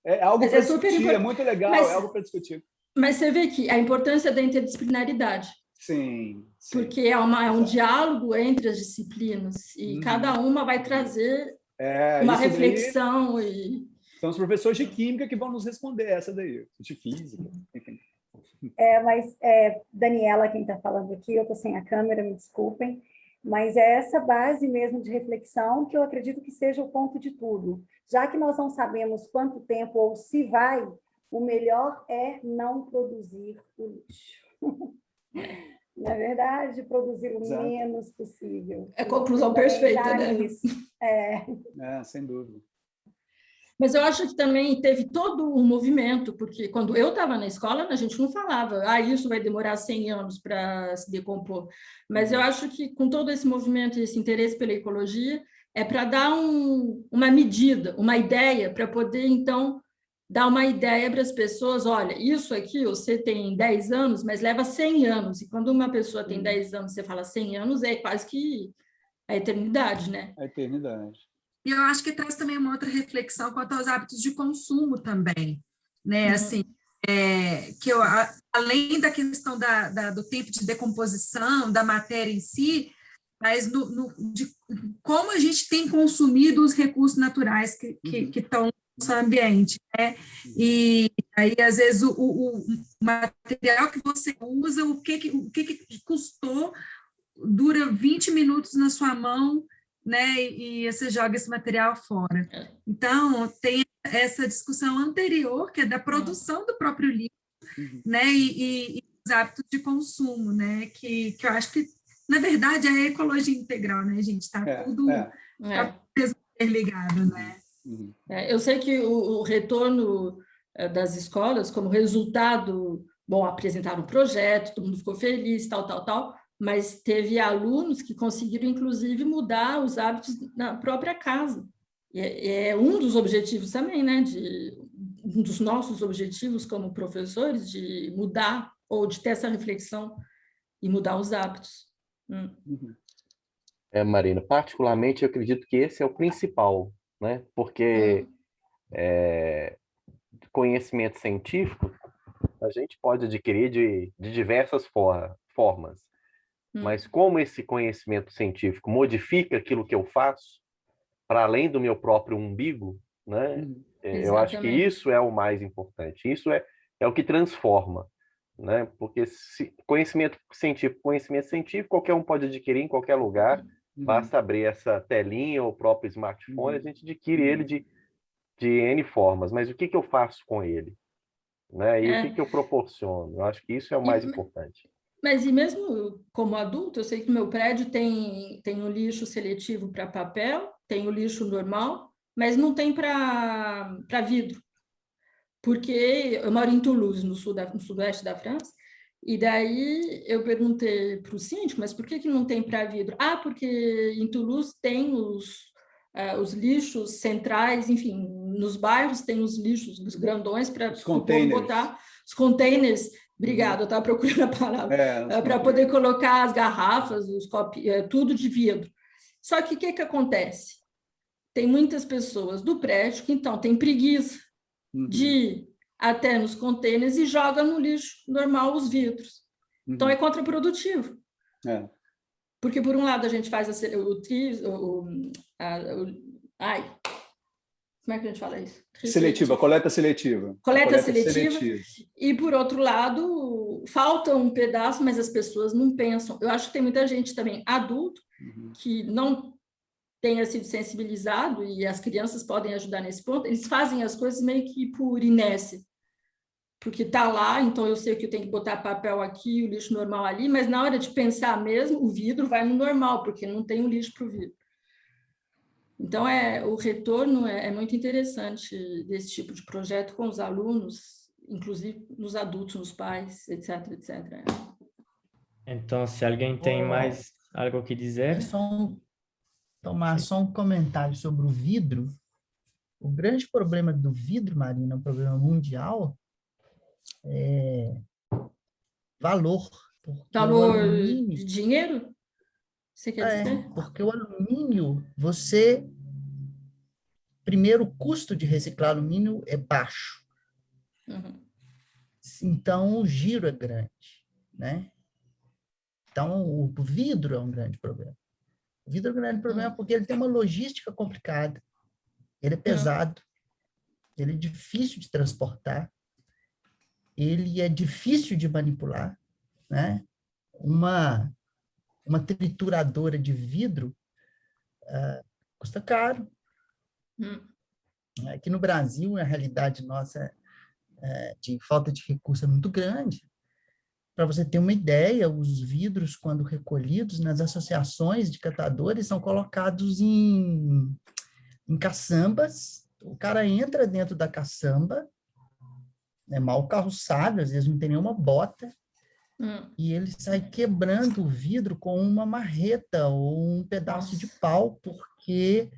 É algo para discutir, é muito legal, é algo para discutir. Mas você vê que a importância da interdisciplinaridade. Sim. Porque é um diálogo entre as disciplinas e cada uma vai trazer uma reflexão. São os professores de química que vão nos responder essa daí, de física, enfim. Mas, Daniela, quem está falando aqui, eu estou sem a câmera, me desculpem, mas é essa base mesmo de reflexão que eu acredito que seja o ponto de tudo. Já que nós não sabemos quanto tempo ou se vai, o melhor é não produzir o lixo. Na verdade, produzir o menos possível. É a conclusão perfeita, né? Sem dúvida. Mas eu acho que também teve todo um movimento, porque quando eu estava na escola, a gente não falava, isso vai demorar 100 anos para se decompor. Mas eu acho que com todo esse movimento e esse interesse pela ecologia, é para dar uma medida, uma ideia, para poder, então, dar uma ideia para as pessoas, olha, isso aqui você tem 10 anos, mas leva 100 anos. E quando uma pessoa tem 10 anos, você fala 100 anos, é quase que a eternidade, né? A eternidade. E eu acho que traz também uma outra reflexão quanto aos hábitos de consumo também, né? Assim, que eu, além da questão do tempo de decomposição, da matéria em si, mas de como a gente tem consumido os recursos naturais que estão no nosso ambiente, né? E aí, às vezes, o material que você usa, o que custou, dura 20 minutos na sua mão, né? E você joga esse material fora. Então, tem essa discussão anterior, que é da produção do próprio livro, né? E os hábitos de consumo, né? Que eu acho que, na verdade, é a ecologia integral, né, gente? Está tudo interligado, né? Eu sei que o retorno das escolas, como resultado, apresentaram um projeto, todo mundo ficou feliz, tal, mas teve alunos que conseguiram, inclusive, mudar os hábitos na própria casa. É um dos objetivos também, né? Um dos nossos objetivos como professores, de mudar ou de ter essa reflexão e mudar os hábitos. Marina, particularmente eu acredito que esse é o principal, né? Porque conhecimento científico a gente pode adquirir de diversas formas, mas como esse conhecimento científico modifica aquilo que eu faço para além do meu próprio umbigo, né? Eu acho que isso é o mais importante, isso é o que transforma, né? Porque conhecimento científico, qualquer um pode adquirir em qualquer lugar, basta abrir essa telinha ou o próprio smartphone, a gente adquire ele de N formas, mas o que eu faço com ele? Né? E o que eu proporciono? Eu acho que isso é o mais importante. Mas e mesmo como adulto, eu sei que o meu prédio tem um lixo seletivo para papel, tem o lixo normal, mas não tem para vidro. Porque eu moro em Toulouse, no sudoeste da França, e daí eu perguntei para o síndico, mas por que não tem para vidro? Porque em Toulouse tem os lixos centrais, enfim, nos bairros tem os lixos, os grandões, para botar os containers. Obrigada, eu estava procurando a palavra. Para poder colocar as garrafas, os copos, tudo de vidro. Só que o que acontece? Tem muitas pessoas do prédio que, então, tem preguiça de ir até nos containers e joga no lixo normal os vidros. Então, é contraprodutivo. Porque, por um lado, a gente faz como é que a gente fala isso? Seletiva, coleta seletiva. Coleta seletiva. E, por outro lado, falta um pedaço, mas as pessoas não pensam. Eu acho que tem muita gente também, adulto, que não tenha sido sensibilizado, e as crianças podem ajudar nesse ponto, eles fazem as coisas meio que por inércia. Porque está lá, então eu sei que eu tenho que botar papel aqui, o lixo normal ali, mas na hora de pensar mesmo, o vidro vai no normal, porque não tem o lixo para o vidro. Então, o retorno é muito interessante desse tipo de projeto com os alunos, inclusive nos adultos, nos pais, etc, etc. Então, se alguém tem mais algo que dizer... Tomar só um comentário sobre o vidro. O grande problema do vidro, Marina, um problema mundial, é valor. Valor de dinheiro? Você quer dizer? Porque o alumínio, primeiro, o custo de reciclar alumínio é baixo. Então, o giro é grande, né? Então, o vidro é um grande problema. O vidro é um grande problema porque ele tem uma logística complicada. Ele é pesado. Ele é difícil de transportar. Ele é difícil de manipular, né? Uma trituradora de vidro custa caro. Aqui no Brasil, a realidade nossa de falta de recurso é muito grande. Para você ter uma ideia, os vidros, quando recolhidos nas associações de catadores, são colocados em caçambas. O cara entra dentro da caçamba, mal carroçado, às vezes não tem nenhuma bota, e ele sai quebrando o vidro com uma marreta ou um pedaço de pau, porque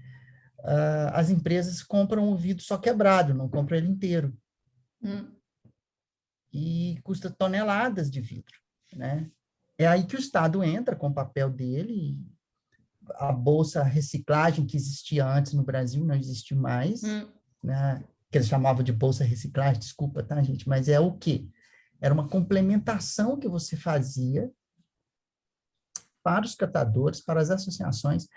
as empresas compram o vidro só quebrado, não compram ele inteiro. E custa toneladas de vidro, né? É aí que o Estado entra com o papel dele. A bolsa reciclagem que existia antes no Brasil não existe mais, né? Que eles chamavam de bolsa reciclagem, desculpa, tá, gente? Mas é o quê? Era uma complementação que você fazia para os catadores, para as associações,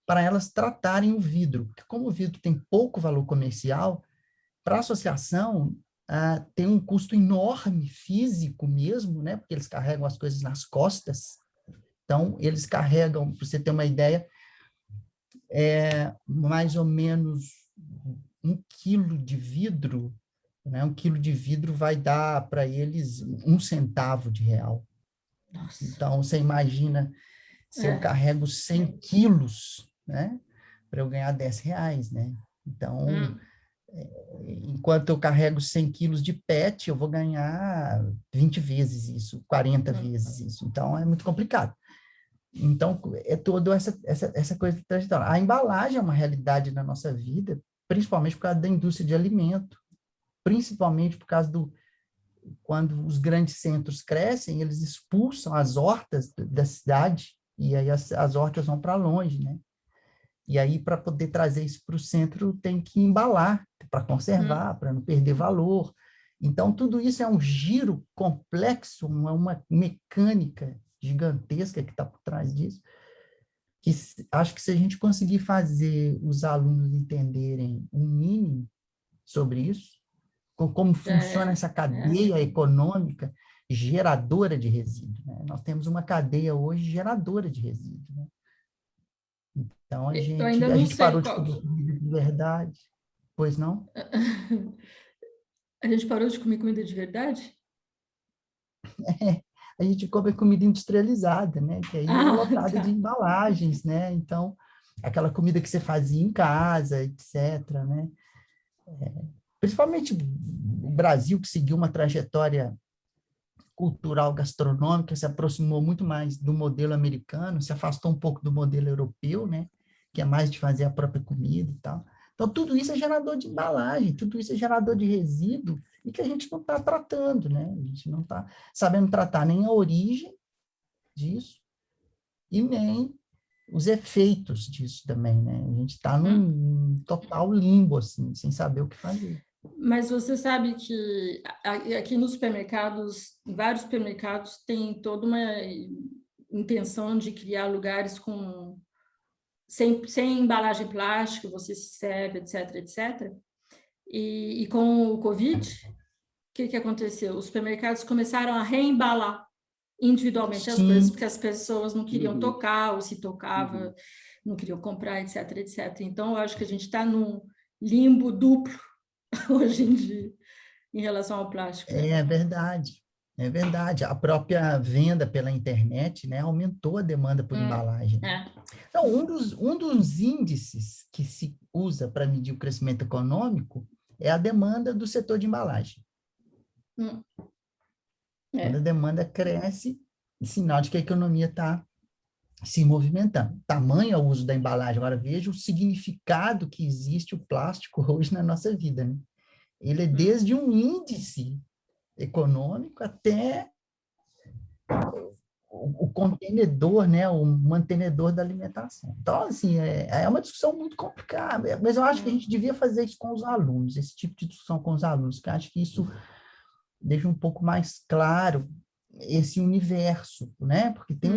para elas tratarem o vidro. Porque como o vidro tem pouco valor comercial, para a associação tem um custo enorme físico mesmo, né? Porque eles carregam as coisas nas costas. Então, eles carregam, para você ter uma ideia, mais ou menos 1 quilo de vidro, né? 1 quilo de vidro vai dar para eles 1 centavo de real. Nossa. Então, você imagina se eu carrego 100 quilos, né? Para eu ganhar R$10, né? Então, enquanto eu carrego 100 quilos de PET, eu vou ganhar 20 vezes isso, 40 vezes isso. Então, é muito complicado. Então, é toda essa coisa de trajetória. A embalagem é uma realidade na nossa vida, principalmente por causa da indústria de alimento, principalmente por causa quando os grandes centros crescem, eles expulsam as hortas da cidade, e aí as hortas vão para longe, né? E aí, para poder trazer isso para o centro, tem que embalar, para conservar, para não perder valor. Então, tudo isso é um giro complexo, uma mecânica gigantesca que está por trás disso, que acho que se a gente conseguir fazer os alunos entenderem um mínimo sobre isso, como funciona essa cadeia econômica geradora de resíduo, né? Nós temos uma cadeia hoje geradora de resíduo, né? Então, a gente parou de comer comida de verdade. Pois não? A gente parou de comer comida de verdade? A gente come comida industrializada, né? Que aí é lotada de embalagens, né? Então, aquela comida que você fazia em casa, etc., né? Principalmente o Brasil, que seguiu uma trajetória cultural gastronômica, se aproximou muito mais do modelo americano, se afastou um pouco do modelo europeu, né? Que é mais de fazer a própria comida e tal. Então, tudo isso é gerador de embalagem, tudo isso é gerador de resíduo, e que a gente não está tratando, né? A gente não está sabendo tratar nem a origem disso, e nem os efeitos disso também, né? A gente está num total limbo, assim, sem saber o que fazer. Mas você sabe que aqui nos supermercados, em vários supermercados, tem toda uma intenção de criar lugares com sem embalagem plástica, você se serve, etc, etc. E com o Covid, o que aconteceu? Os supermercados começaram a reembalar individualmente as coisas, porque as pessoas não queriam tocar, ou se tocava, não queriam comprar, etc, etc. Então, eu acho que a gente está num limbo duplo hoje em dia, em relação ao plástico. É verdade. É verdade. A própria venda pela internet, né, aumentou a demanda por embalagem. Então, um dos índices que se usa para medir o crescimento econômico é a demanda do setor de embalagem. Quando a demanda cresce, é sinal de que a economia está se movimentando. Tamanho é o uso da embalagem. Agora, veja o significado que existe o plástico hoje na nossa vida, né? Ele é desde um índice econômico até o contenedor, né, o mantenedor da alimentação. Então, assim, é uma discussão muito complicada, mas eu acho que a gente devia fazer isso com os alunos, esse tipo de discussão com os alunos, que eu acho que isso deixa um pouco mais claro esse universo, né, porque tem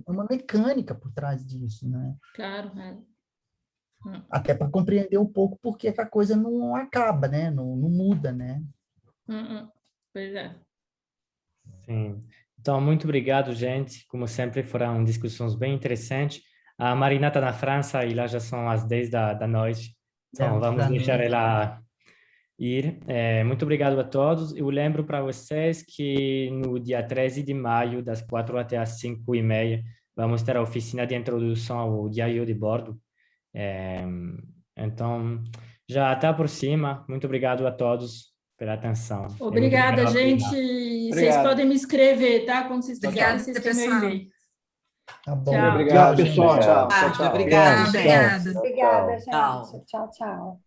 uma mecânica por trás disso, né? Claro, Até para compreender um pouco por que a coisa não acaba, né, não muda, né? Pois é. Sim. Então, muito obrigado, gente. Como sempre, foram discussões bem interessantes. A Marina está na França e lá já são as 10 da noite. Então, vamos deixar ela ir. Muito obrigado a todos. Eu lembro para vocês que no dia 13 de maio, das 4 até as 5h30, vamos ter a oficina de introdução ao diário de bordo. Então, já está por cima. Muito obrigado a todos pela atenção. Obrigada, gente. Vocês podem me escrever, tá? Quando vocês quiserem, vocês têm meu e-mail. Tá bom. Tchau. Obrigado, pessoal. Tchau. Obrigada, gente. Obrigada, gente. Tchau, tchau.